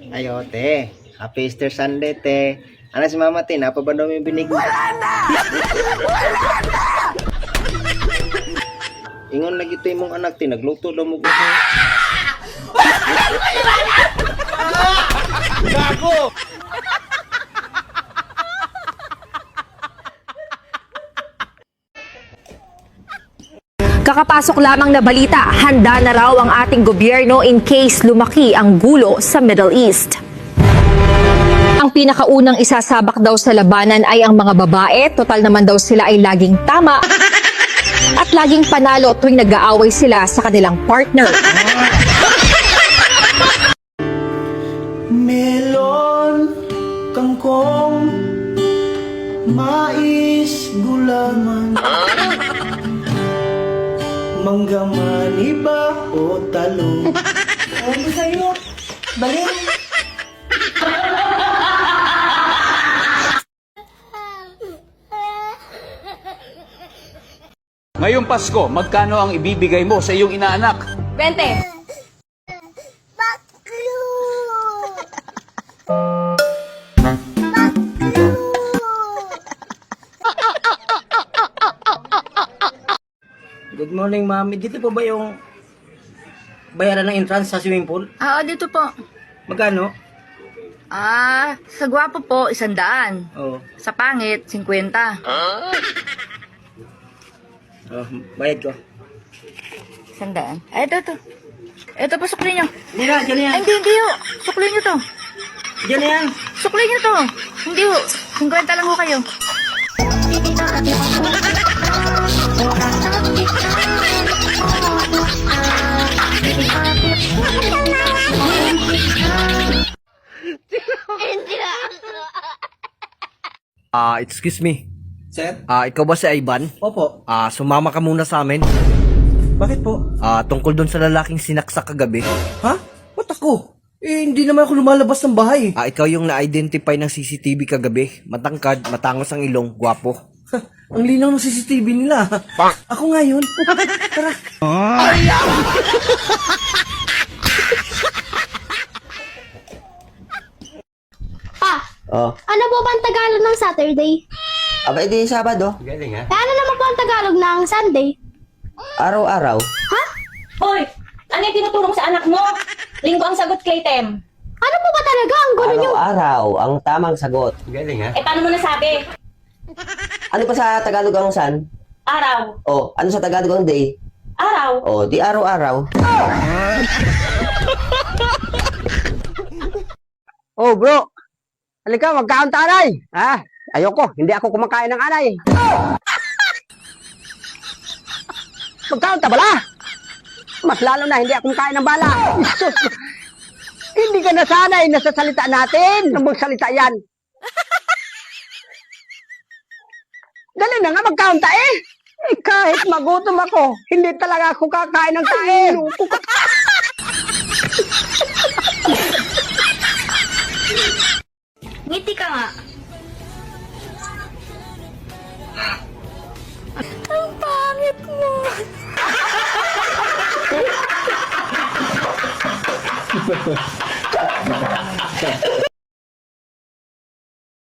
Ayo, te. Happy Easter Sunday, te. Ano si Mama, te? Napabando mo yung binig mo? Wala na! Wala na! Ingon lagi ito yung mong anak, te. Nagluto daw mo gusto. Gago! Kakapasok lamang na balita, handa na raw ang ating gobyerno in case lumaki ang gulo sa Middle East. Ang pinakaunang isasabak daw sa labanan ay ang mga babae, total naman daw sila ay laging tama at laging panalo tuwing nag-aaway sila sa kanilang partner. Melon, kangkong, mais, gulaman, mangga maniba o talong. Ano sa'yo? Balik! Ngayong Pasko, magkano ang ibibigay mo sa iyong inaanak? 20. Good morning, Mami. Dito po ba yung bayaran ng entrance sa swimming pool? Oo, dito po. Magkano? Sa gwapo po, 100. Oh, Sa pangit, 50. bayad ko. 100. Ay, ito. Ito po, sukli nyo. Hindi na, dyan na yan. Ay, hindi ho. Sukli nyo to. Dyan na yan. Sukli nyo to. Hindi ho. 50 lang ho kayo. Excuse me. Sir? Ikaw ba si Ivan? Opo. Sumama ka muna sa amin. Bakit po? Tungkol doon sa lalaking sinaksak kagabi. Ha? Ba't ako? Hindi naman ako lumalabas ng bahay. Ikaw yung na-identify ng CCTV kagabi. Matangkad, matangos ang ilong, gwapo. Ang linaw ng CCTV nila. Ako nga yun. Tara. Ano po ba ang Tagalog ng Saturday? Aba, edi Sabado. Galing ha? Ano naman po ang Tagalog ng Sunday? Araw-araw. Hoy! Ano yung tinuturo mo sa anak mo? Linggo ang sagot, Claytem. Ano po ba talaga ang gulo nyo? Araw-araw ang tamang sagot. Galing ha? Eh, paano mo nasabi? Ano pa sa Tagalog ang sun? Araw. O, ano sa Tagalog ang day? Araw. O, di araw-araw. Oh bro, halika magkaon tanay. Ayoko, hindi ako kumakain ng anay. Magkaon ta bala? Mas lalo na hindi ako kumakain ng bala. Sus, hindi ka nasanay na sa salita natin. Nang magsalita yan. Dali na nga magkaon ta eh. Kahit magutom ako, hindi talaga ako kakain ng tae. Ngiti ka nga. Ang pangit mo.